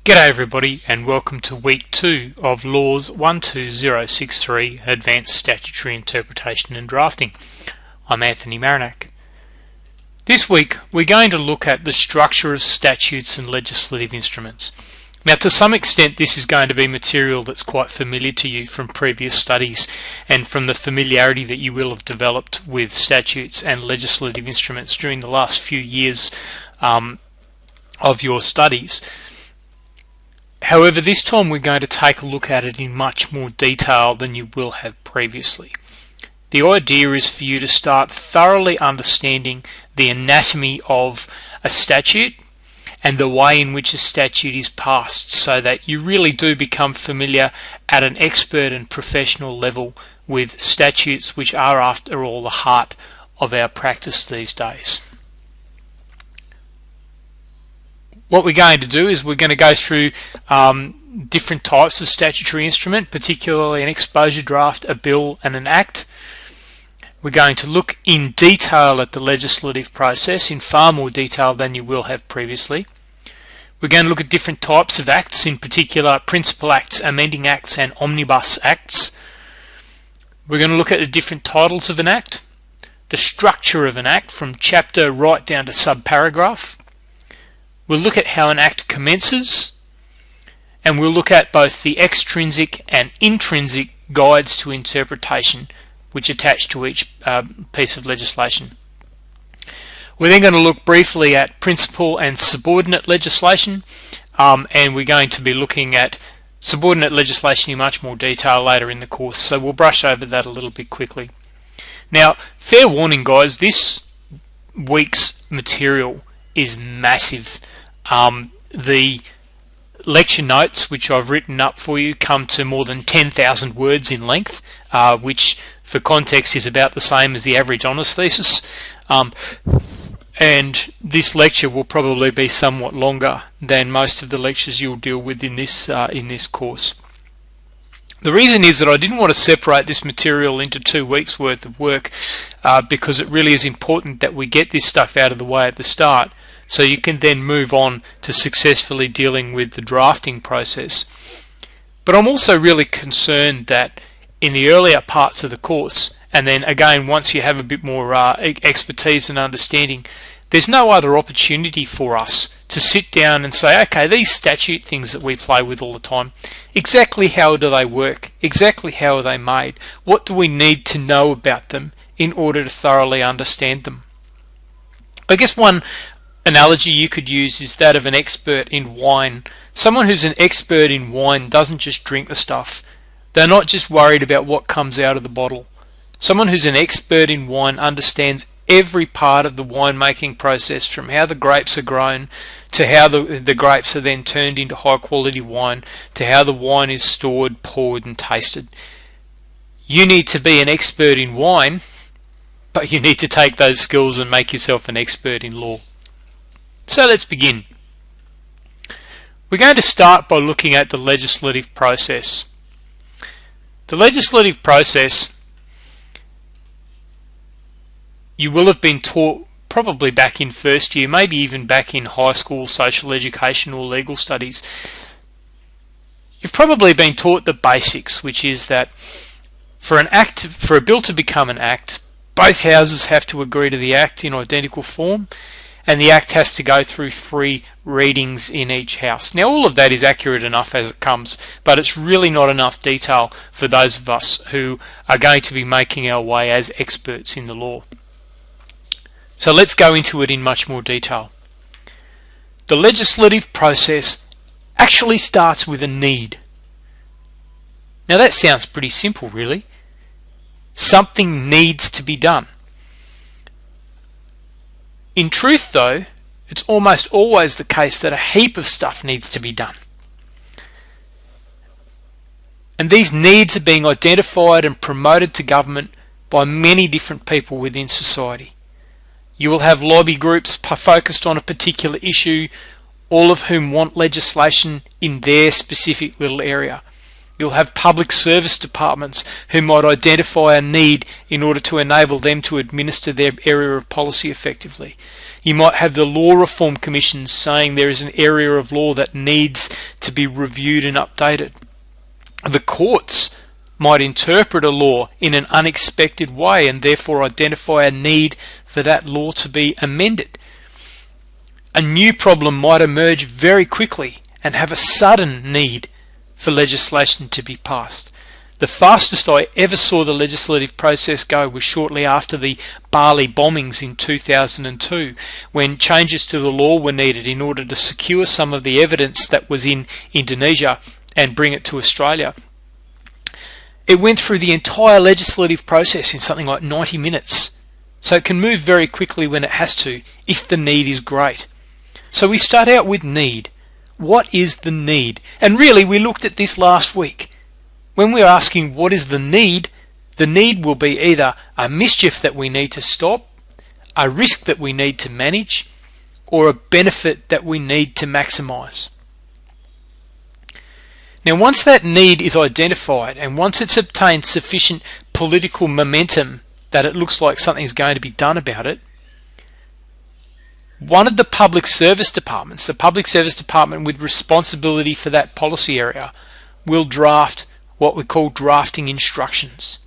G'day everybody and welcome to week 2 of Laws 12063 Advanced Statutory Interpretation and Drafting. I'm Anthony Marinac. This week we're going to look at the structure of statutes and legislative instruments. Now to some extent this is going to be material that's quite familiar to you from previous studies and from the familiarity that you will have developed with statutes and legislative instruments during the last few years of your studies. However, this time we're going to take a look at it in much more detail than you will have previously. The idea is for you to start thoroughly understanding the anatomy of a statute and the way in which a statute is passed, so that you really do become familiar at an expert and professional level with statutes, which are after all the heart of our practice these days. What we're going to do is we're going to go through different types of statutory instrument, particularly an exposure draft, a bill and an act. We're going to look in detail at the legislative process, in far more detail than you will have previously. We're going to look at different types of acts, in particular principal acts, amending acts and omnibus acts. We're going to look at the different titles of an act, the structure of an act from chapter right down to subparagraph. We'll look at how an act commences, and we'll look at both the extrinsic and intrinsic guides to interpretation which attach to each piece of legislation. We're then going to look briefly at principal and subordinate legislation, and we're going to be looking at subordinate legislation in much more detail later in the course, so we'll brush over that a little bit quickly. Now, fair warning guys, this week's material is massive. The lecture notes which I've written up for you come to more than 10,000 words in length, which for context is about the same as the average honours thesis, and this lecture will probably be somewhat longer than most of the lectures you'll deal with in this course. The reason is that I didn't want to separate this material into 2 weeks worth of work, because it really is important that we get this stuff out of the way at the start, so you can then move on to successfully dealing with the drafting process. But I'm also really concerned that in the earlier parts of the course, and then again once you have a bit more expertise and understanding, there's no other opportunity for us to sit down and say, okay, these statute things that we play with all the time, exactly how do they work? Exactly how are they made? What do we need to know about them in order to thoroughly understand them? I guess one analogy you could use is that of an expert in wine. Someone who's an expert in wine doesn't just drink the stuff. They're not just worried about what comes out of the bottle. Someone who's an expert in wine understands every part of the winemaking process, from how the grapes are grown to how the grapes are then turned into high quality wine, to how the wine is stored, poured and tasted. You need to be an expert in wine, but you need to take those skills and make yourself an expert in law. So let's begin. We're going to start by looking at the legislative process. The legislative process, you will have been taught probably back in first year, maybe even back in high school social education or legal studies. You've probably been taught the basics, which is that for a bill to become an act, both houses have to agree to the act in identical form, and the act has to go through 3 readings in each house. Now all of that is accurate enough as it comes, but it's really not enough detail for those of us who are going to be making our way as experts in the law. So let's go into it in much more detail. The legislative process actually starts with a need. Now that sounds pretty simple, really. Something needs to be done. In truth though, it's almost always the case that a heap of stuff needs to be done. And these needs are being identified and promoted to government by many different people within society. You will have lobby groups focused on a particular issue, all of whom want legislation in their specific little area. You'll have public service departments who might identify a need in order to enable them to administer their area of policy effectively. You might have the law reform commissions saying there is an area of law that needs to be reviewed and updated. The courts might interpret a law in an unexpected way and therefore identify a need for that law to be amended. A new problem might emerge very quickly and have a sudden need for legislation to be passed. The fastest I ever saw the legislative process go was shortly after the Bali bombings in 2002, when changes to the law were needed in order to secure some of the evidence that was in Indonesia and bring it to Australia. It went through the entire legislative process in something like 90 minutes. So it can move very quickly when it has to, if the need is great. So we start out with need. What is the need? And really, we looked at this last week. When we're asking what is the need will be either a mischief that we need to stop, a risk that we need to manage, or a benefit that we need to maximize. Now, once that need is identified and once it's obtained sufficient political momentum that it looks like something's going to be done about it, one of the public service departments, the public service department with responsibility for that policy area, will draft what we call drafting instructions.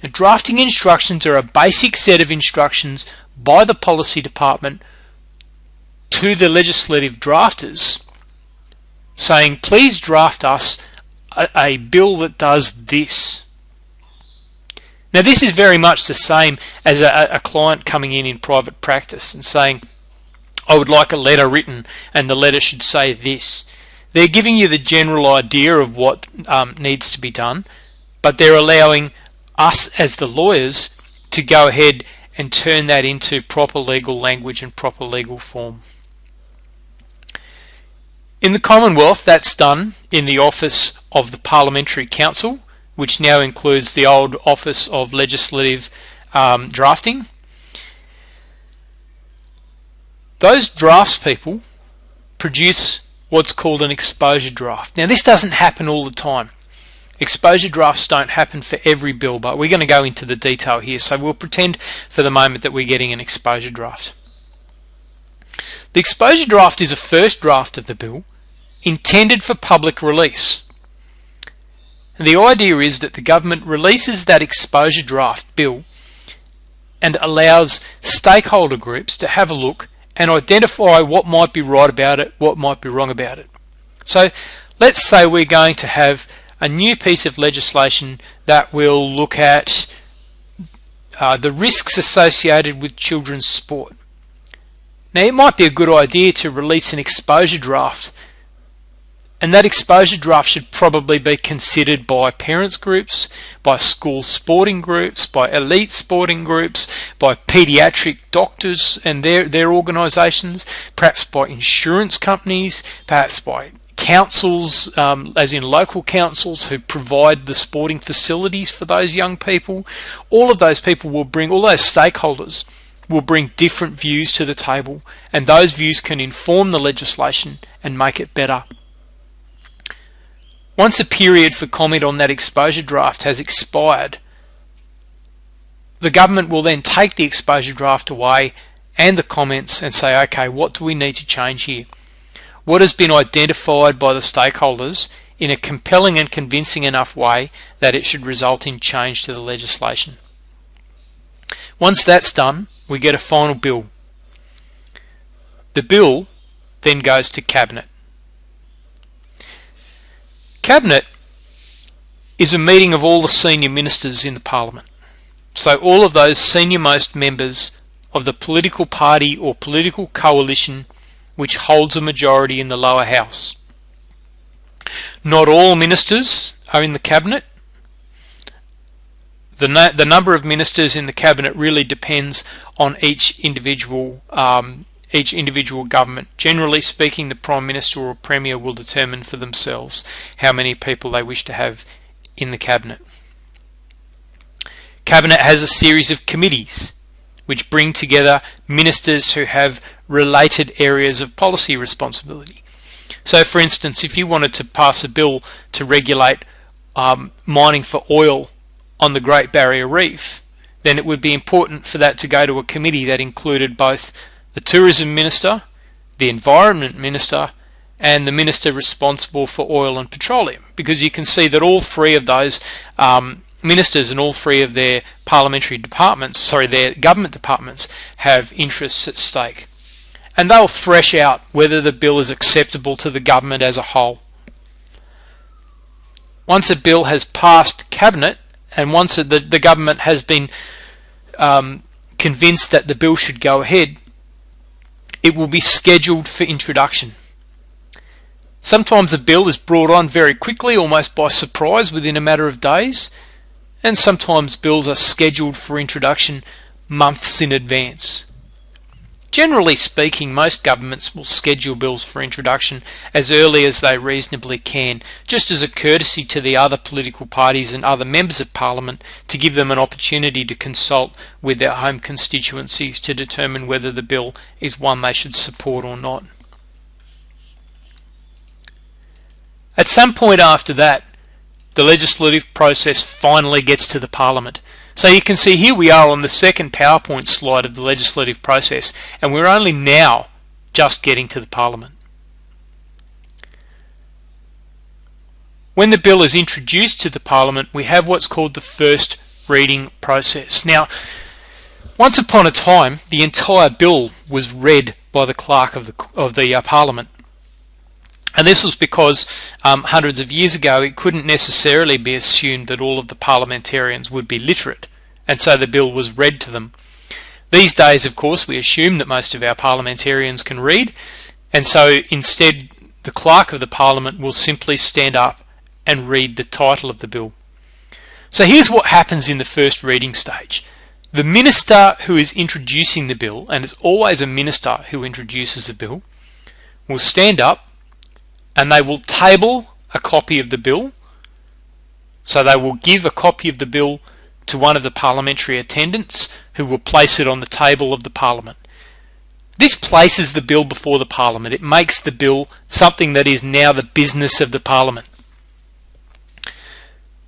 Now, drafting instructions are a basic set of instructions by the policy department to the legislative drafters saying, please draft us a bill that does this. Now, this is very much the same as a client coming in private practice and saying, I would like a letter written and the letter should say this. They're giving you the general idea of what needs to be done, but they're allowing us as the lawyers to go ahead and turn that into proper legal language and proper legal form. In the Commonwealth, that's done in the Office of the Parliamentary Counsel, which now includes the old Office of Legislative Drafting. Those drafts people produce what's called an exposure draft. Now, this doesn't happen all the time. Exposure drafts don't happen for every bill, but we're going to go into the detail here, so we'll pretend for the moment that we're getting an exposure draft. The exposure draft is a first draft of the bill intended for public release. And the idea is that the government releases that exposure draft bill and allows stakeholder groups to have a look and identify what might be right about it, what might be wrong about it. So let's say we're going to have a new piece of legislation that will look at the risks associated with children's sport. Now, it might be a good idea to release an exposure draft, and that exposure draft should probably be considered by parents groups, by school sporting groups, by elite sporting groups, by paediatric doctors and their organisations, perhaps by insurance companies, perhaps by councils, as in local councils who provide the sporting facilities for those young people. All of those people will bring, all those stakeholders will bring different views to the table, and those views can inform the legislation and make it better. Once a period for comment on that exposure draft has expired, the government will then take the exposure draft away and the comments and say, okay, what do we need to change here? What has been identified by the stakeholders in a compelling and convincing enough way that it should result in change to the legislation? Once that's done, we get a final bill. The bill then goes to Cabinet. Cabinet is a meeting of all the senior ministers in the Parliament. So all of those senior most members of the political party or political coalition which holds a majority in the lower house. Not all ministers are in the Cabinet. The number of ministers in the Cabinet really depends on each individual government. Generally speaking, the Prime Minister or Premier will determine for themselves how many people they wish to have in the Cabinet. Cabinet has a series of committees which bring together ministers who have related areas of policy responsibility. So for instance, if you wanted to pass a bill to regulate mining for oil on the Great Barrier Reef, then it would be important for that to go to a committee that included both the Tourism Minister, the Environment Minister, and the Minister responsible for oil and petroleum, because you can see that all three of those ministers and all three of their parliamentary departments, their government departments, have interests at stake. And they'll thresh out whether the bill is acceptable to the government as a whole. Once a bill has passed Cabinet, and once the government has been convinced that the bill should go ahead, it will be scheduled for introduction. Sometimes a bill is brought on very quickly, almost by surprise, within a matter of days, and sometimes bills are scheduled for introduction months in advance. Generally speaking, most governments will schedule bills for introduction as early as they reasonably can, just as a courtesy to the other political parties and other members of Parliament, to give them an opportunity to consult with their home constituencies to determine whether the bill is one they should support or not. At some point after that, the legislative process finally gets to the Parliament. So you can see here we are on the second PowerPoint slide of the legislative process, and we're only now just getting to the Parliament. When the bill is introduced to the Parliament, we have what's called the first reading process. Now, once upon a time, the entire bill was read by the clerk of the Parliament. And this was because hundreds of years ago it couldn't necessarily be assumed that all of the parliamentarians would be literate, and so the bill was read to them. These days, of course, we assume that most of our parliamentarians can read, and so instead the clerk of the Parliament will simply stand up and read the title of the bill. So here's what happens in the first reading stage. The minister who is introducing the bill, and it's always a minister who introduces the bill, will stand up and they will table a copy of the bill. So they will give a copy of the bill to one of the parliamentary attendants, who will place it on the table of the Parliament. This places the bill before the Parliament. It makes the bill something that is now the business of the Parliament.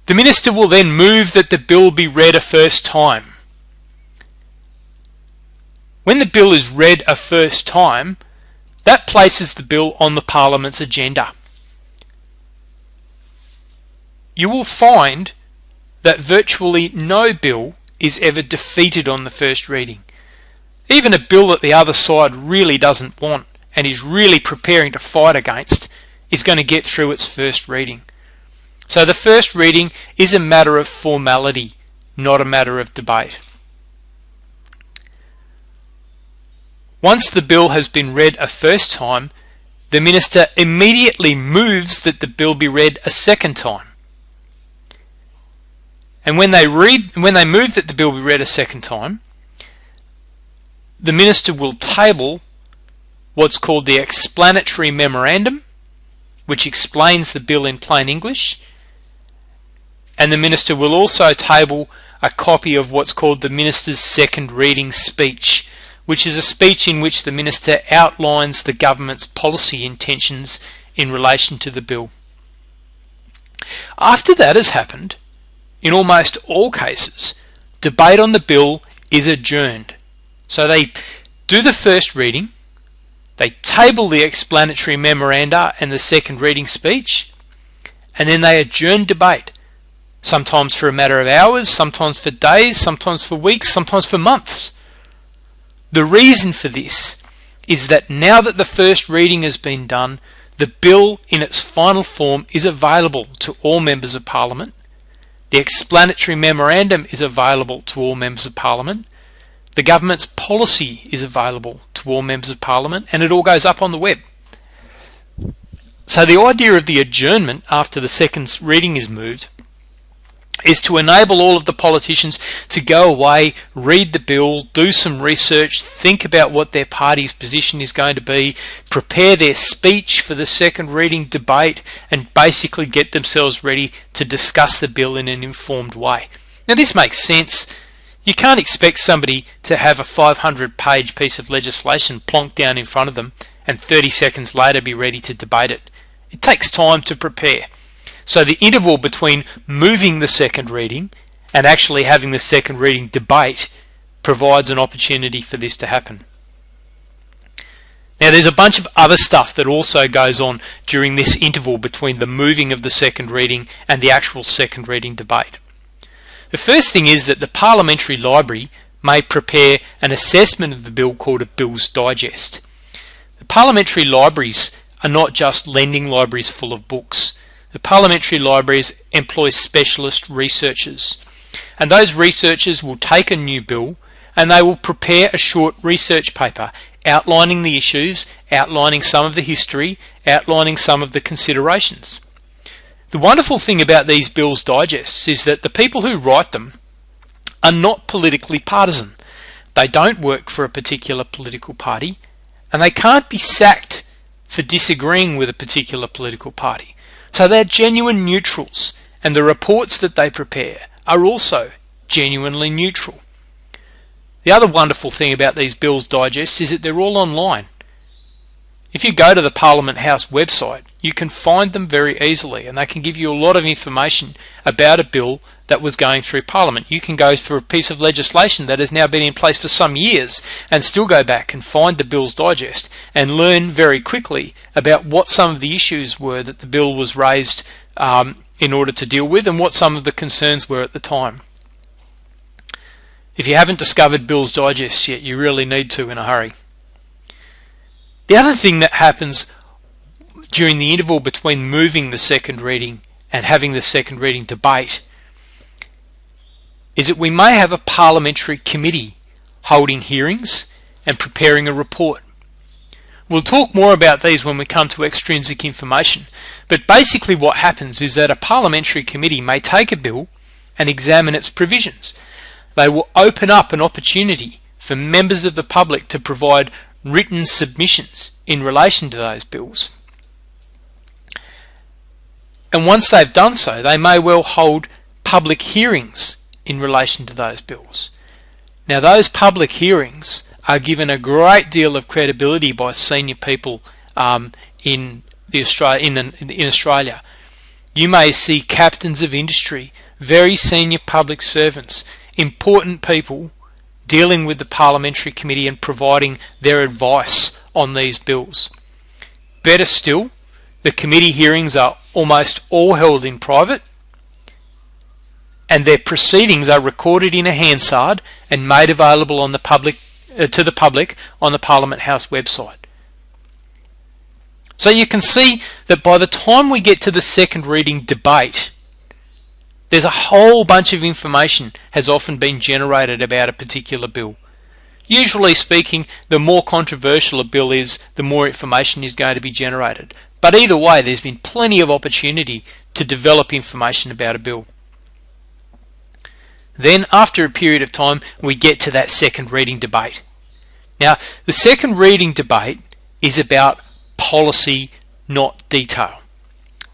The minister will then move that the bill be read a first time. When the bill is read a first time, that places the bill on the Parliament's agenda. You will find that virtually no bill is ever defeated on the first reading. Even a bill that the other side really doesn't want and is really preparing to fight against is going to get through its first reading. So the first reading is a matter of formality, not a matter of debate. Once the bill has been read a first time, the minister immediately moves that the bill be read a second time. And when they move that the bill be read a second time, the minister will table what's called the explanatory memorandum, which explains the bill in plain English, and the minister will also table a copy of what's called the minister's second reading speech, which is a speech in which the minister outlines the government's policy intentions in relation to the bill. After that has happened, in almost all cases, debate on the bill is adjourned. So they do the first reading, they table the explanatory memoranda and the second reading speech, and then they adjourn debate, sometimes for a matter of hours, sometimes for days, sometimes for weeks, sometimes for months. The reason for this is that now that the first reading has been done, the bill in its final form is available to all members of Parliament. The explanatory memorandum is available to all members of Parliament. The government's policy is available to all members of Parliament, and it all goes up on the web. So the idea of the adjournment after the second reading is moved is to enable all of the politicians to go away, read the bill, do some research, think about what their party's position is going to be, prepare their speech for the second reading debate, and basically get themselves ready to discuss the bill in an informed way. Now this makes sense. You can't expect somebody to have a 500-page piece of legislation plonked down in front of them and 30 seconds later be ready to debate it. It takes time to prepare. So the interval between moving the second reading and actually having the second reading debate provides an opportunity for this to happen. Now there's a bunch of other stuff that also goes on during this interval between the moving of the second reading and the actual second reading debate. The first thing is that the Parliamentary Library may prepare an assessment of the bill called a Bill's Digest. The Parliamentary Libraries are not just lending libraries full of books. The Parliamentary Libraries employ specialist researchers, and those researchers will take a new bill and they will prepare a short research paper outlining the issues, outlining some of the history, outlining some of the considerations. The wonderful thing about these Bills Digests is that the people who write them are not politically partisan. They don't work for a particular political party, and they can't be sacked for disagreeing with a particular political party. So they're genuine neutrals, and the reports that they prepare are also genuinely neutral. The other wonderful thing about these Bills Digests is that they're all online. If you go to the Parliament House website, you can find them very easily, and they can give you a lot of information about a bill that was going through Parliament. You can go through a piece of legislation that has now been in place for some years and still go back and find the Bills Digest and learn very quickly about what some of the issues were that the bill was raised in order to deal with, and what some of the concerns were at the time. If you haven't discovered Bills Digest yet, you really need to in a hurry. The other thing that happens during the interval between moving the second reading and having the second reading debate is that we may have a parliamentary committee holding hearings and preparing a report. We'll talk more about these when we come to extrinsic information, but basically what happens is that a parliamentary committee may take a bill and examine its provisions. They will open up an opportunity for members of the public to provide written submissions in relation to those bills. And once they've done so, they may well hold public hearings in relation to those bills. Now, those public hearings are given a great deal of credibility by senior people in Australia. You may see captains of industry, very senior public servants, important people dealing with the parliamentary committee and providing their advice on these bills. Better still, the committee hearings are almost all held in private, and their proceedings are recorded in a Hansard and made available on the public to the public on the Parliament House website. So you can see that by the time we get to the second reading debate, there's a whole bunch of information has often been generated about a particular bill. Usually speaking, the more controversial a bill is, the more information is going to be generated. But either way, there's been plenty of opportunity to develop information about a bill. Then, after a period of time, we get to that second reading debate. Now, the second reading debate is about policy, not detail.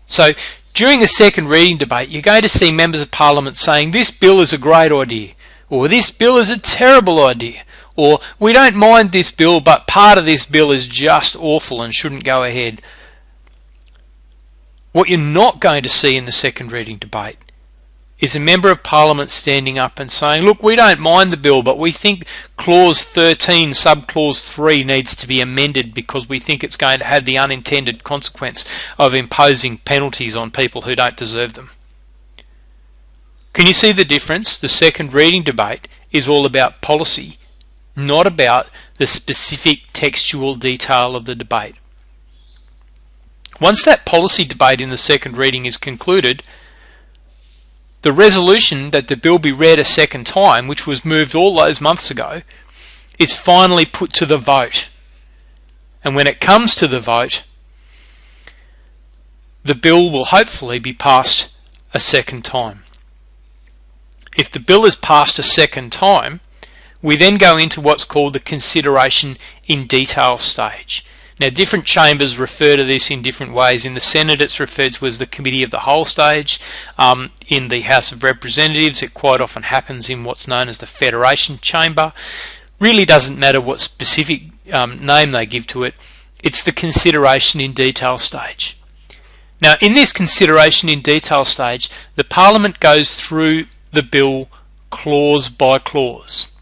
So, during the second reading debate, you're going to see members of Parliament saying this bill is a great idea, or this bill is a terrible idea, or we don't mind this bill, but part of this bill is just awful and shouldn't go ahead. What you're not going to see in the second reading debate is a member of Parliament standing up and saying, look, we don't mind the bill, but we think clause 13, subclause 3 needs to be amended because we think it's going to have the unintended consequence of imposing penalties on people who don't deserve them. Can you see the difference? The second reading debate is all about policy, not about the specific textual detail of the debate. Once that policy debate in the second reading is concluded, the resolution that the bill be read a second time, which was moved all those months ago, is finally put to the vote. And when it comes to the vote, the bill will hopefully be passed a second time. If the bill is passed a second time, we then go into what's called the consideration in detail stage. Now, different chambers refer to this in different ways. In the Senate, it's referred to as the Committee of the Whole stage. In the House of Representatives, it quite often happens in what's known as the Federation Chamber. Really doesn't matter what specific name they give to it. It's the consideration in detail stage. Now, in this consideration in detail stage, the Parliament goes through the bill clause by clause.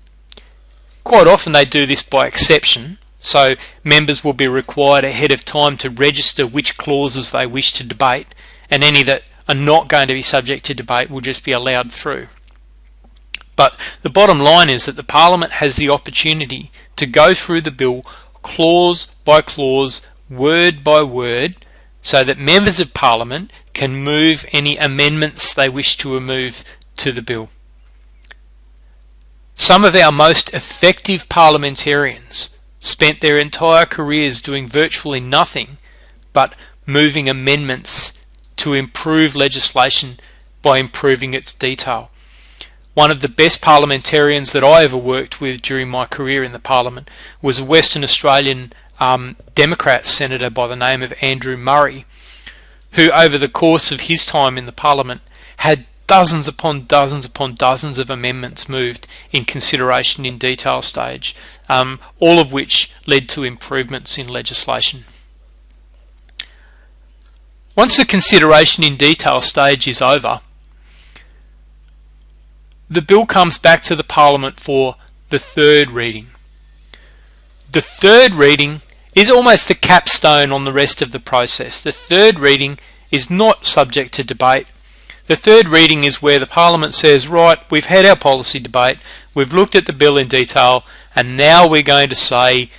Quite often they do this by exception, so members will be required ahead of time to register which clauses they wish to debate, and any that are not going to be subject to debate will just be allowed through. But the bottom line is that the Parliament has the opportunity to go through the bill clause by clause, word by word, so that members of Parliament can move any amendments they wish to move to the bill. Some of our most effective parliamentarians spent their entire careers doing virtually nothing but moving amendments to improve legislation by improving its detail. One of the best parliamentarians that I ever worked with during my career in the Parliament was a Western Australian Democrat senator by the name of Andrew Murray, who over the course of his time in the Parliament had dozens upon dozens upon dozens of amendments moved in consideration in detail stage, all of which led to improvements in legislation. Once the consideration in detail stage is over, the bill comes back to the Parliament for the third reading. The third reading is almost the capstone on the rest of the process. The third reading is not subject to debate. The third reading is where the Parliament says, right, we've had our policy debate, we've looked at the bill in detail, and now we're going to say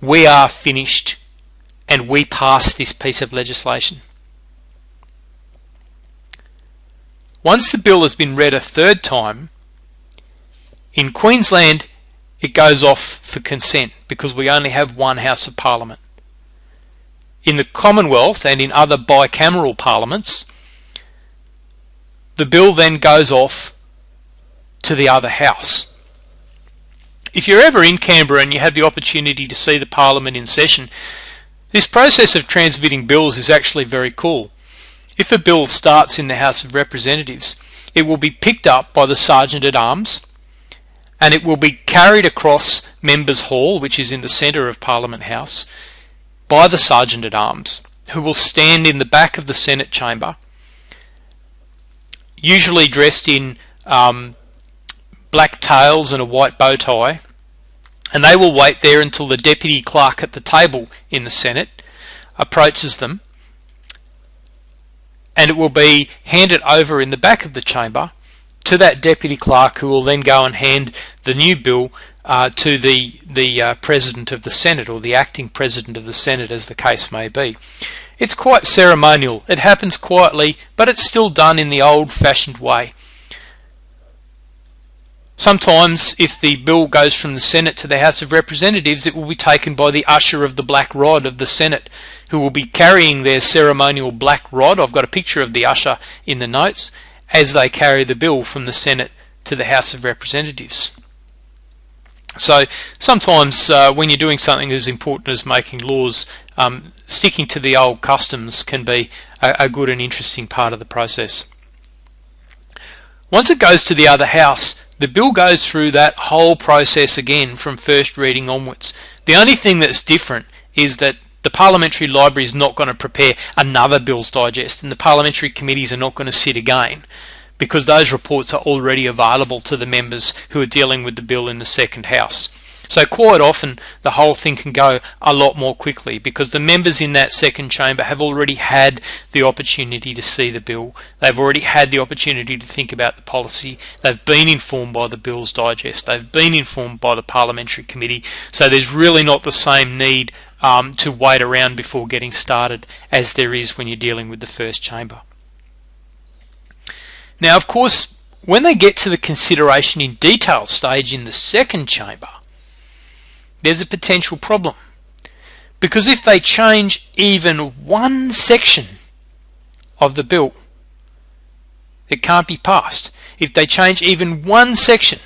we are finished and we pass this piece of legislation. Once the bill has been read a third time, in Queensland it goes off for consent because we only have one House of Parliament. In the Commonwealth and in other bicameral parliaments, the bill then goes off to the other house. If you're ever in Canberra and you have the opportunity to see the Parliament in session, this process of transmitting bills is actually very cool. If a bill starts in the House of Representatives, it will be picked up by the Sergeant-at-Arms and it will be carried across Members' Hall, which is in the centre of Parliament House, by the Sergeant-at-Arms, who will stand in the back of the Senate chamber, usually dressed in black tails and a white bow tie, and they will wait there until the deputy clerk at the table in the Senate approaches them, and it will be handed over in the back of the chamber to that deputy clerk, who will then go and hand the new bill to the President of the Senate, or the acting President of the Senate, as the case may be. It's quite ceremonial. It happens quietly, but it's still done in the old-fashioned way. Sometimes, if the bill goes from the Senate to the House of Representatives, it will be taken by the usher of the black rod of the Senate, who will be carrying their ceremonial black rod. I've got a picture of the usher in the notes, as they carry the bill from the Senate to the House of Representatives. So sometimes when you're doing something as important as making laws, sticking to the old customs can be a good and interesting part of the process. Once it goes to the other house, the bill goes through that whole process again from first reading onwards. The only thing that's different is that the Parliamentary Library is not going to prepare another Bills Digest, and the parliamentary committees are not going to sit again, because those reports are already available to the members who are dealing with the bill in the second house. So quite often the whole thing can go a lot more quickly, because the members in that second chamber have already had the opportunity to see the bill. They've already had the opportunity to think about the policy. They've been informed by the Bills Digest. They've been informed by the Parliamentary Committee. So there's really not the same need to wait around before getting started as there is when you're dealing with the first chamber. Now, of course, when they get to the consideration in detail stage in the second chamber, there's a potential problem, because if they change even one section of the bill, it can't be passed. If they change even one section,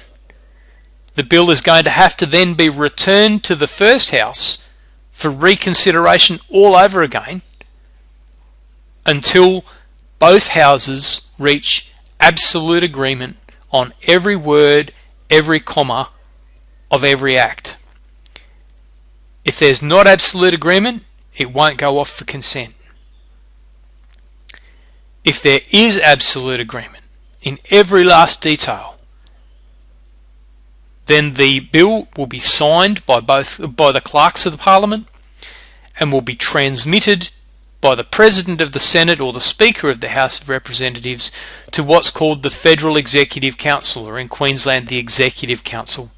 the bill is going to have to then be returned to the first house for reconsideration all over again until both houses reach absolute agreement on every word, every comma of every act. If there's not absolute agreement, it won't go off for consent. If there is absolute agreement in every last detail, then the bill will be signed by the clerks of the Parliament and will be transmitted by the President of the Senate or the Speaker of the House of Representatives to what's called the Federal Executive Council, or in Queensland the Executive Council.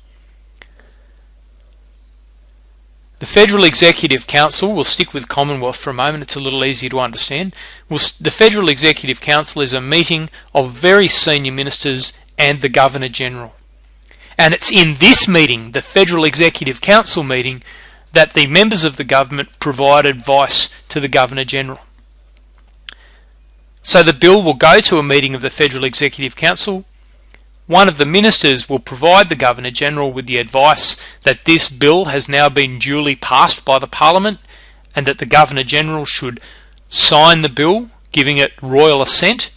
The Federal Executive Council, we'll stick with Commonwealth for a moment, it's a little easier to understand. The Federal Executive Council is a meeting of very senior ministers and the Governor-General. And it's in this meeting, the Federal Executive Council meeting, that the members of the government provide advice to the Governor-General. So the bill will go to a meeting of the Federal Executive Council. One of the ministers will provide the Governor-General with the advice that this bill has now been duly passed by the Parliament and that the Governor-General should sign the bill, giving it royal assent,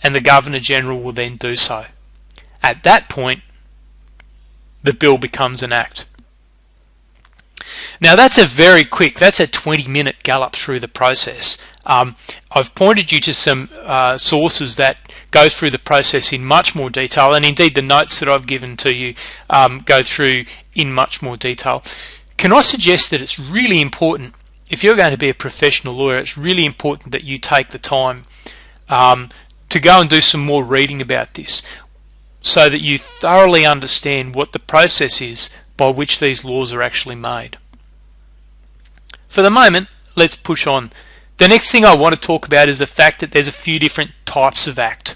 and the Governor-General will then do so. At that point, the bill becomes an act. Now that's a 20-minute gallop through the process. I've pointed you to some sources that go through the process in much more detail, and indeed the notes that I've given to you go through in much more detail. Can I suggest that it's really important, if you're going to be a professional lawyer, it's really important that you take the time to go and do some more reading about this, so that you thoroughly understand what the process is by which these laws are actually made. For the moment, let's push on. The next thing I want to talk about is the fact that there's a few different types of act,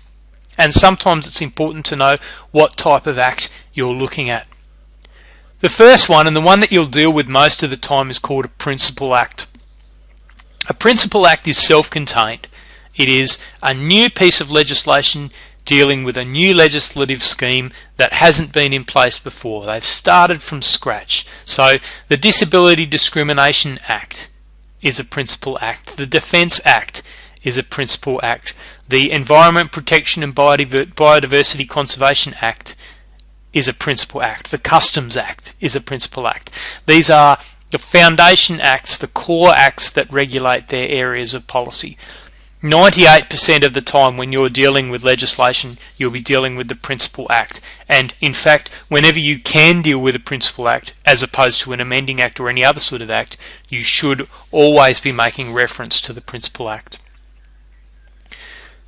and sometimes it's important to know what type of act you're looking at. The first one, and the one that you'll deal with most of the time, is called a principal act. A principal act is self-contained. It is a new piece of legislation dealing with a new legislative scheme that hasn't been in place before. They've started from scratch. So the Disability Discrimination Act is a principal act. The Defence Act is a principal act. The Environment Protection and Biodiversity Conservation Act is a principal act. The Customs Act is a principal act. These are the foundation acts, the core acts that regulate their areas of policy. 98% of the time when you're dealing with legislation, you'll be dealing with the principal act. And in fact, whenever you can deal with a principal act, as opposed to an amending act or any other sort of act, you should always be making reference to the principal act.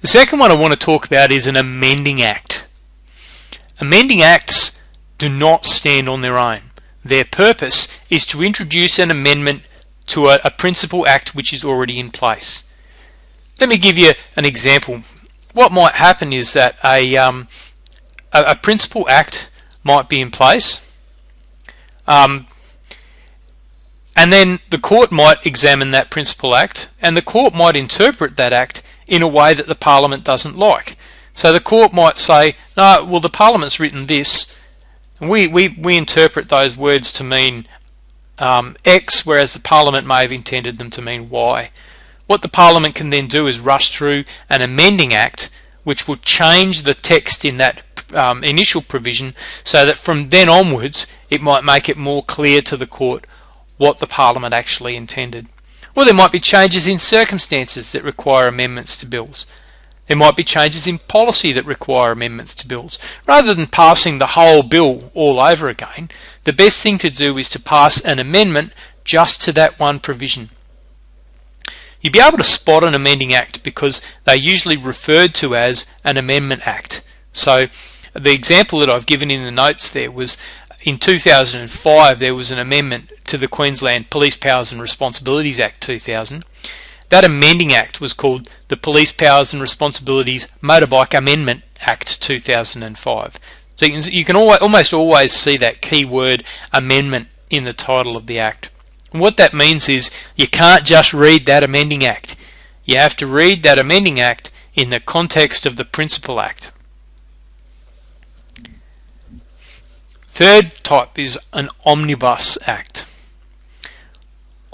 The second one I want to talk about is an amending act. Amending acts do not stand on their own. Their purpose is to introduce an amendment to a principal act which is already in place. Let me give you an example. What might happen is that a principal act might be in place, and then the court might examine that principal act, and the court might interpret that act in a way that the Parliament doesn't like. So the court might say, no, well, the Parliament's written this, and we interpret those words to mean X, whereas the Parliament may have intended them to mean Y. What the Parliament can then do is rush through an amending act which will change the text in that initial provision, so that from then onwards it might make it more clear to the court what the Parliament actually intended. Or there might be changes in circumstances that require amendments to bills. There might be changes in policy that require amendments to bills. Rather than passing the whole bill all over again, the best thing to do is to pass an amendment just to that one provision. You'll be able to spot an amending act because they're usually referred to as an amendment act. So the example that I've given in the notes there was in 2005 there was an amendment to the Queensland Police Powers and Responsibilities Act 2000. That amending act was called the Police Powers and Responsibilities Motorbike Amendment Act 2005. So you can almost always see that key word amendment in the title of the act. And what that means is you can't just read that amending act. You have to read that amending act in the context of the principal act. Third type is an omnibus act.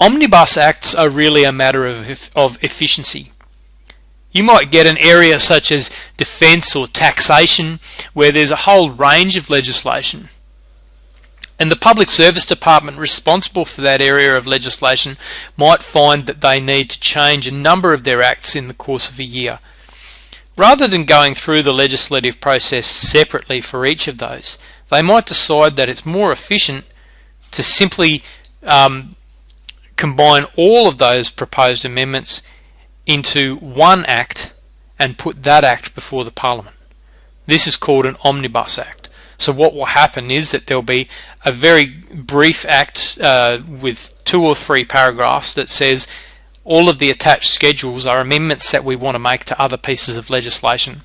Omnibus acts are really a matter of efficiency. You might get an area such as defence or taxation where there's a whole range of legislation And the Public Service Department responsible for that area of legislation might find that they need to change a number of their acts in the course of a year. Rather than going through the legislative process separately for each of those, they might decide that it's more efficient to simply combine all of those proposed amendments into one act and put that act before the Parliament. This is called an omnibus act. So what will happen is that there'll be a very brief act with 2 or 3 paragraphs that says all of the attached schedules are amendments that we want to make to other pieces of legislation.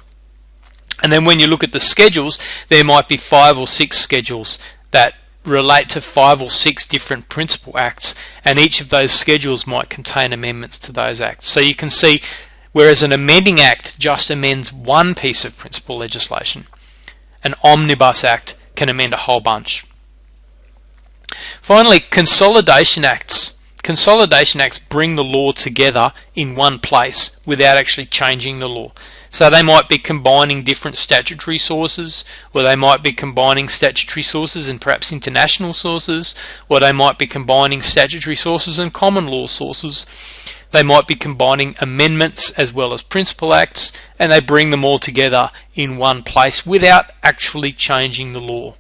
And then when you look at the schedules, there might be 5 or 6 schedules that relate to 5 or 6 different principal acts, and each of those schedules might contain amendments to those acts. So you can see, whereas an amending act just amends one piece of principal legislation, an omnibus act can amend a whole bunch. Finally, consolidation acts. Consolidation acts bring the law together in one place without actually changing the law. So they might be combining different statutory sources, or they might be combining statutory sources and perhaps international sources, or they might be combining statutory sources and common law sources. They might be combining amendments as well as principal acts, and they bring them all together in one place without actually changing the law.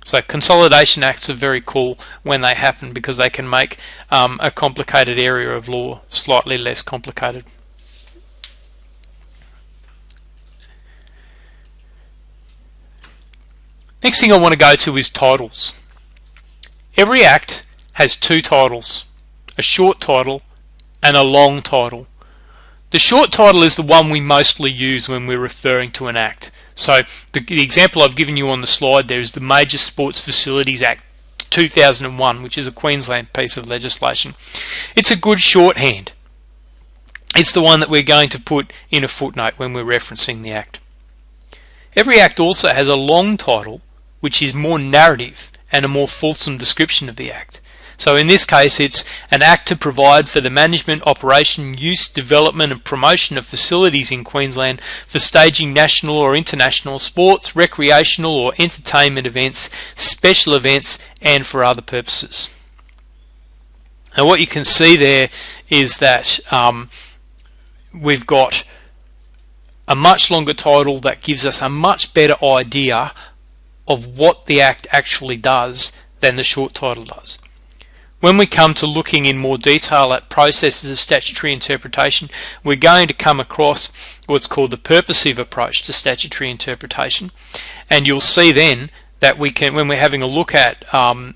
So consolidation acts are very cool when they happen because they can make a complicated area of law slightly less complicated. Next thing I want to go to is titles. Every act has 2 titles, a short title and a long title. The short title is the one we mostly use when we're referring to an act. So the example I've given you on the slide there is the Major Sports Facilities Act 2001, which is a Queensland piece of legislation. It's a good shorthand. It's the one that we're going to put in a footnote when we're referencing the act. Every act also has a long title, which is more narrative and a more fulsome description of the act. So in this case, it's an act to provide for the management, operation, use, development and promotion of facilities in Queensland for staging national or international sports, recreational or entertainment events, special events and for other purposes. Now what you can see there is that we've got a much longer title that gives us a much better idea of what the act actually does than the short title does. When we come to looking in more detail at processes of statutory interpretation, we're going to come across what's called the purposive approach to statutory interpretation, and you'll see then that we can, when we're having a look at a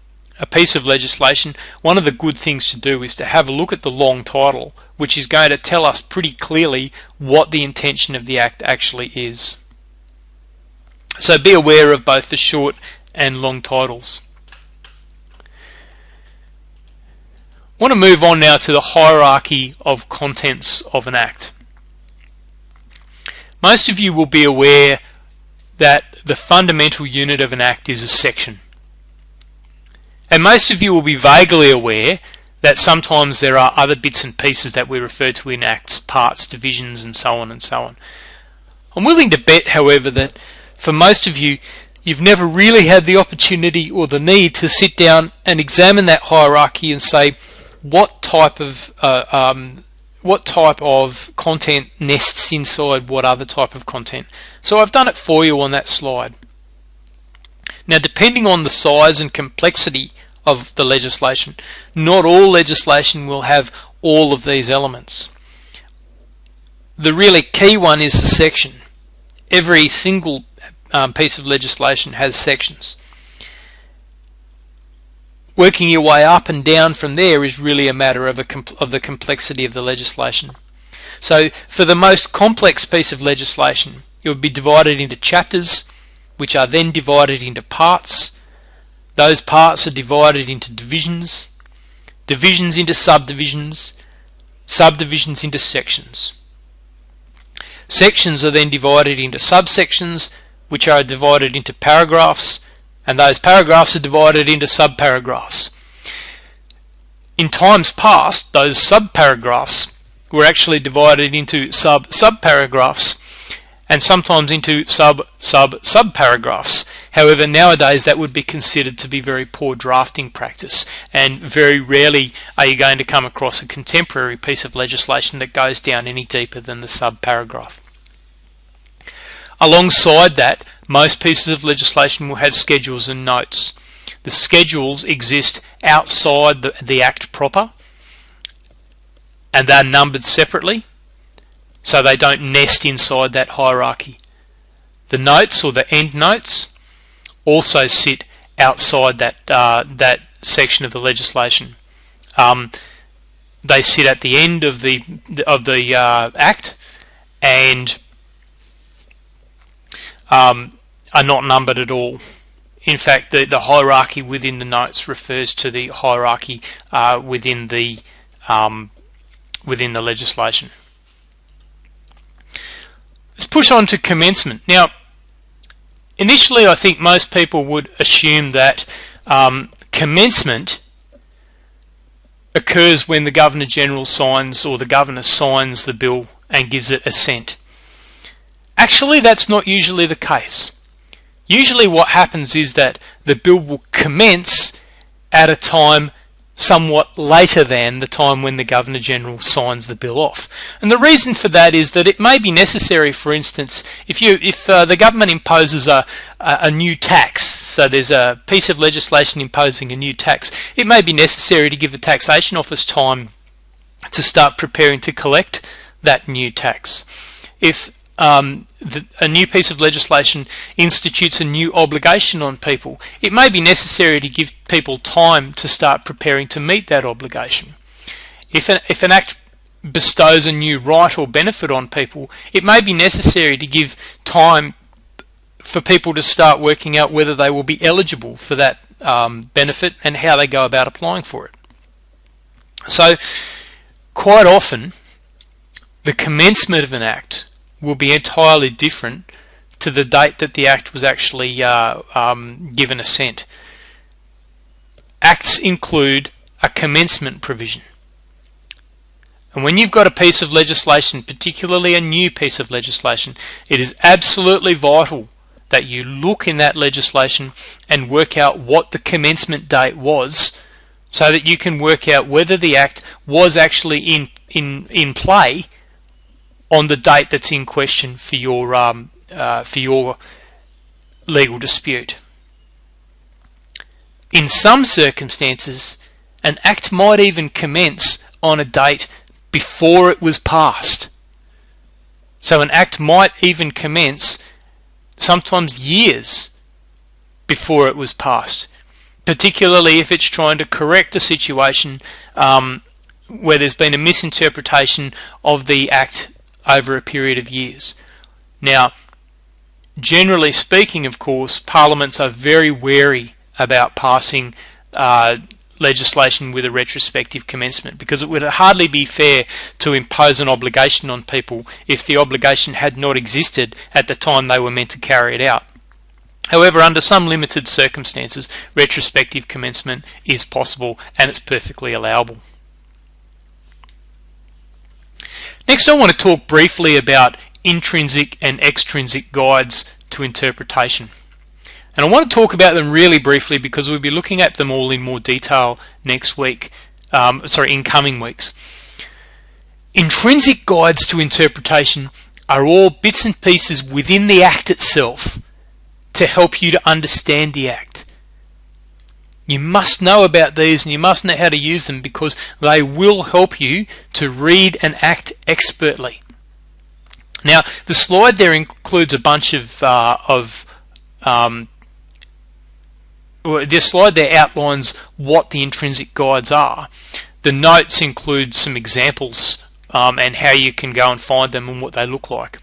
piece of legislation, one of the good things to do is to have a look at the long title, which is going to tell us pretty clearly what the intention of the act actually is. So be aware of both the short and long titles. I want to move on now to the hierarchy of contents of an act. Most of you will be aware that the fundamental unit of an act is a section. And most of you will be vaguely aware that sometimes there are other bits and pieces that we refer to in acts, parts, divisions and so on and so on. I'm willing to bet, however, that for most of you, you've never really had the opportunity or the need to sit down and examine that hierarchy and say, what type of content nests inside what other type of content. So I've done it for you on that slide. Now, depending on the size and complexity of the legislation, not all legislation will have all of these elements. The really key one is the section. Every single piece of legislation has sections. Working your way up and down from there is really a matter of the complexity of the legislation. So for the most complex piece of legislation, it would be divided into chapters, which are then divided into parts. Those parts are divided into divisions, divisions into subdivisions, subdivisions into sections. Sections are then divided into subsections, which are divided into paragraphs, and those paragraphs are divided into subparagraphs. In times past, those subparagraphs were actually divided into subparagraphs, and sometimes into sub paragraphs. However, nowadays that would be considered to be very poor drafting practice, and very rarely are you going to come across a contemporary piece of legislation that goes down any deeper than the sub paragraph. Alongside that, most pieces of legislation will have schedules and notes. The schedules exist outside the Act proper, and they're numbered separately, so they don't nest inside that hierarchy. The notes, or the end notes, also sit outside that section of the legislation. They sit at the end of the Act, and are not numbered at all. In fact, the hierarchy within the notes refers to the hierarchy within the legislation. Let's push on to commencement. Now, initially I think most people would assume that commencement occurs when the Governor-General signs, or the Governor signs the bill and gives it assent. Actually, that's not usually the case. Usually what happens is that the bill will commence at a time somewhat later than the time when the Governor-General signs the bill off. And the reason for that is that it may be necessary, for instance, if the government imposes a new tax, so there's a piece of legislation imposing a new tax, it may be necessary to give the Taxation Office time to start preparing to collect that new tax. If a new piece of legislation institutes a new obligation on people, it may be necessary to give people time to start preparing to meet that obligation. If an act bestows a new right or benefit on people, it may be necessary to give time for people to start working out whether they will be eligible for that benefit and how they go about applying for it. So quite often the commencement of an act will be entirely different to the date that the Act was actually given assent. Acts include a commencement provision. And when you've got a piece of legislation, particularly a new piece of legislation, it is absolutely vital that you look in that legislation and work out what the commencement date was, so that you can work out whether the Act was actually in play on the date that's in question for your legal dispute. In some circumstances, an act might even commence on a date before it was passed. So an act might even commence sometimes years before it was passed, particularly if it's trying to correct a situation where there's been a misinterpretation of the act over a period of years. Now, generally speaking, of course, parliaments are very wary about passing legislation with a retrospective commencement, because it would hardly be fair to impose an obligation on people if the obligation had not existed at the time they were meant to carry it out. However, under some limited circumstances, retrospective commencement is possible and it's perfectly allowable. Next, I want to talk briefly about intrinsic and extrinsic guides to interpretation. And I want to talk about them really briefly because we'll be looking at them all in more detail next week, in coming weeks. Intrinsic guides to interpretation are all bits and pieces within the Act itself to help you to understand the Act. You must know about these and you must know how to use them, because they will help you to read an Act expertly. Now, the slide there includes a bunch this slide there outlines what the intrinsic guides are. The notes include some examples and how you can go and find them and what they look like.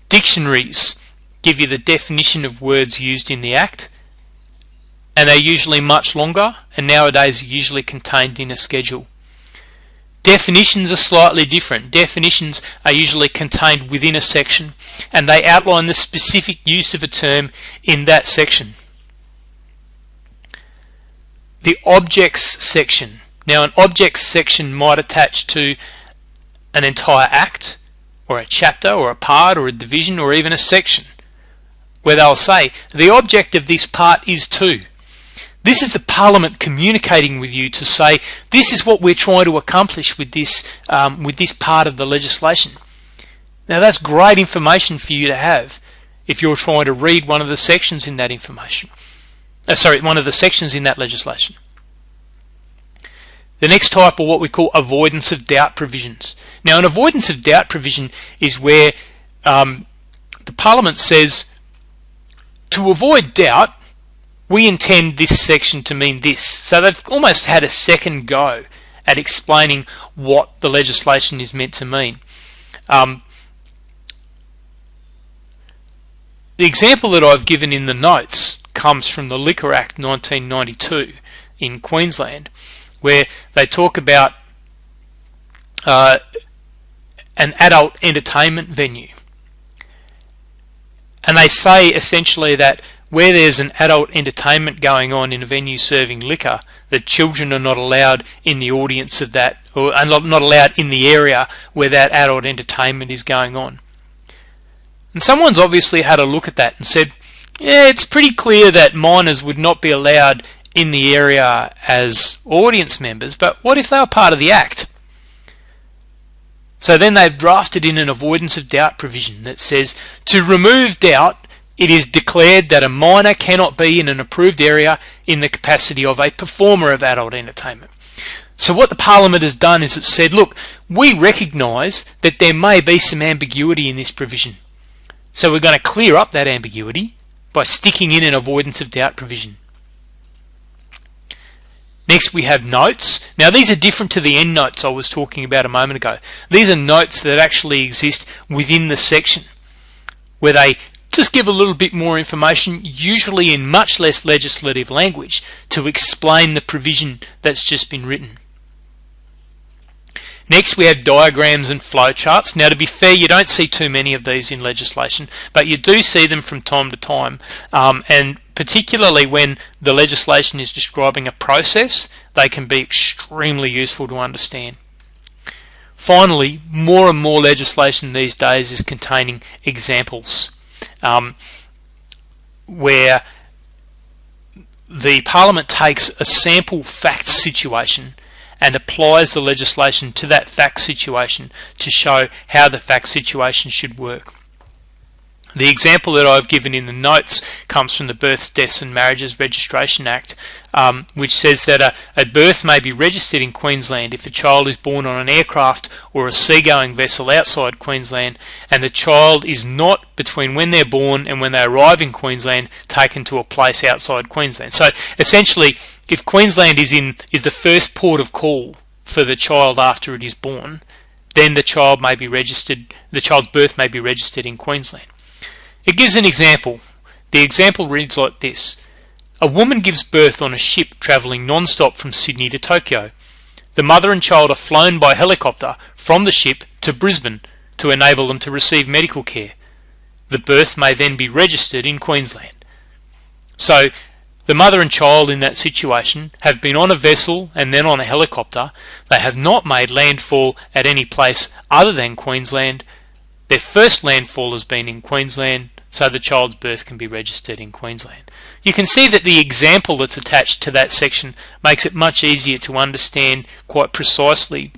Dictionaries give you the definition of words used in the Act, and they're usually much longer, and nowadays are usually contained in a schedule. Definitions are slightly different. Definitions are usually contained within a section, and they outline the specific use of a term in that section. The objects section. Now, an objects section might attach to an entire Act, or a chapter or a part or a division or even a section, where they'll say, the object of this part is to. This is the Parliament communicating with you to say, this is what we're trying to accomplish with this part of the legislation. Now that's great information for you to have if you're trying to read one of the sections in that information. One of the sections in that legislation. The next type are what we call avoidance of doubt provisions. Now, an avoidance of doubt provision is where the Parliament says, to avoid doubt, we intend this section to mean this. So they've almost had a second go at explaining what the legislation is meant to mean. The example that I've given in the notes comes from the Liquor Act 1992 in Queensland, where they talk about an adult entertainment venue. And they say essentially that where there's an adult entertainment going on in a venue serving liquor, that children are not allowed in the audience of that, or are not allowed in the area where that adult entertainment is going on. And someone's obviously had a look at that and said, yeah, it's pretty clear that minors would not be allowed in the area as audience members, but what if they were part of the act? So then they've drafted in an avoidance of doubt provision that says, to remove doubt, it is declared that a minor cannot be in an approved area in the capacity of a performer of adult entertainment. So what the Parliament has done is it said, look, we recognise that there may be some ambiguity in this provision. So we're going to clear up that ambiguity by sticking in an avoidance of doubt provision. Next we have notes. Now these are different to the end notes I was talking about a moment ago. These are notes that actually exist within the section, where they just give a little bit more information, usually in much less legislative language, to explain the provision that's just been written. Next we have diagrams and flowcharts. Now to be fair, you don't see too many of these in legislation, but you do see them from time to time, and particularly when the legislation is describing a process, they can be extremely useful to understand. Finally, more and more legislation these days is containing examples, where the Parliament takes a sample fact situation and applies the legislation to that fact situation to show how the fact situation should work. The example that I've given in the notes comes from the Births, Deaths and Marriages Registration Act, which says that a birth may be registered in Queensland if a child is born on an aircraft or a seagoing vessel outside Queensland, and the child is not, between when they're born and when they arrive in Queensland, taken to a place outside Queensland. So essentially, if Queensland is the first port of call for the child after it is born, then the child's birth may be registered in Queensland. It gives an example. The example reads like this. A woman gives birth on a ship travelling non-stop from Sydney to Tokyo. The mother and child are flown by helicopter from the ship to Brisbane to enable them to receive medical care. The birth may then be registered in Queensland. So the mother and child in that situation have been on a vessel and then on a helicopter. They have not made landfall at any place other than Queensland. Their first landfall has been in Queensland, so the child's birth can be registered in Queensland. You can see that the example that's attached to that section makes it much easier to understand quite precisely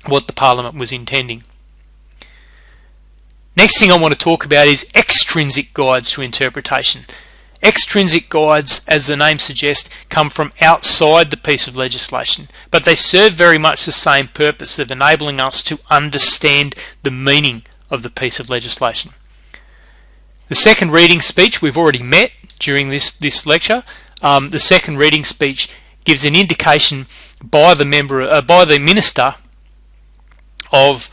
what the Parliament was intending. Next thing I want to talk about is extrinsic guides to interpretation. Extrinsic guides, as the name suggests, come from outside the piece of legislation, but they serve very much the same purpose of enabling us to understand the meaning of the piece of legislation. The second reading speech we've already met during this lecture. The second reading speech gives an indication by the minister of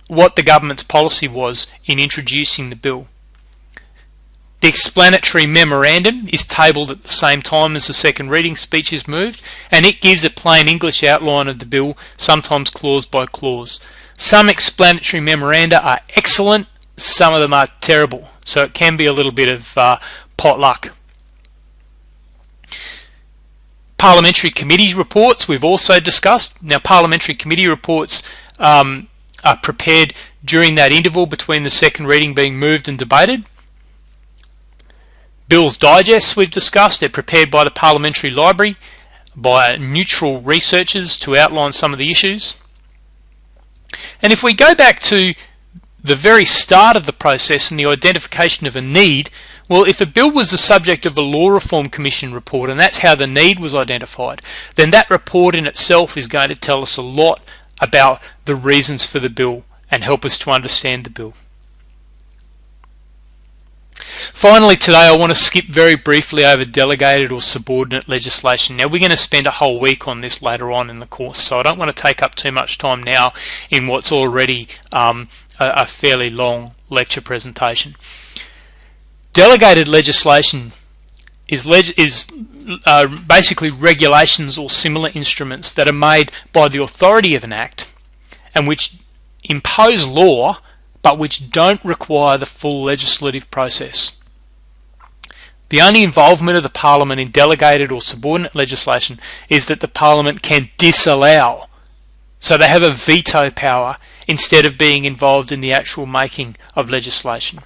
what the government's policy was in introducing the bill. The explanatory memorandum is tabled at the same time as the second reading speech is moved, and it gives a plain English outline of the bill, sometimes clause by clause. Some explanatory memoranda are excellent, some of them are terrible, so it can be a little bit of potluck. Parliamentary committee reports we've also discussed. Now, parliamentary committee reports are prepared during that interval between the second reading being moved and debated. Bills digests we've discussed, they're prepared by the Parliamentary Library by neutral researchers to outline some of the issues. And if we go back to the very start of the process and the identification of a need, well, if a bill was the subject of a Law Reform Commission report and that's how the need was identified, then that report in itself is going to tell us a lot about the reasons for the bill and help us to understand the bill. Finally, today I want to skip very briefly over delegated or subordinate legislation. Now, we're going to spend a whole week on this later on in the course, so I don't want to take up too much time now in what's already a fairly long lecture presentation. Delegated legislation is basically regulations or similar instruments that are made by the authority of an act and which impose law but which don't require the full legislative process. The only involvement of the Parliament in delegated or subordinate legislation is that the Parliament can disallow. So they have a veto power instead of being involved in the actual making of legislation.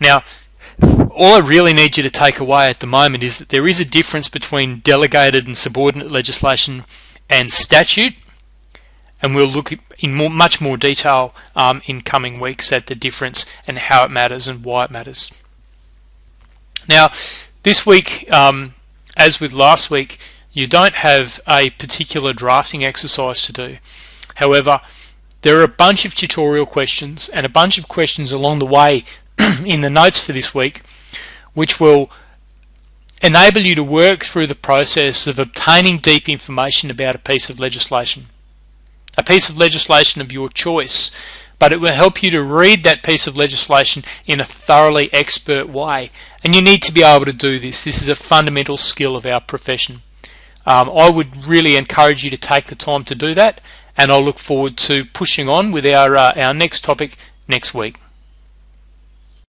Now, all I really need you to take away at the moment is that there is a difference between delegated and subordinate legislation and statute, and we'll look in much more detail in coming weeks at the difference and how it matters and why it matters. Now, this week, as with last week, you don't have a particular drafting exercise to do. However, there are a bunch of tutorial questions and a bunch of questions along the way in the notes for this week, which will enable you to work through the process of obtaining deep information about a piece of legislation of your choice, but it will help you to read that piece of legislation in a thoroughly expert way, and you need to be able to do this. This is a fundamental skill of our profession. I would really encourage you to take the time to do that, and I'll look forward to pushing on with our next topic next week.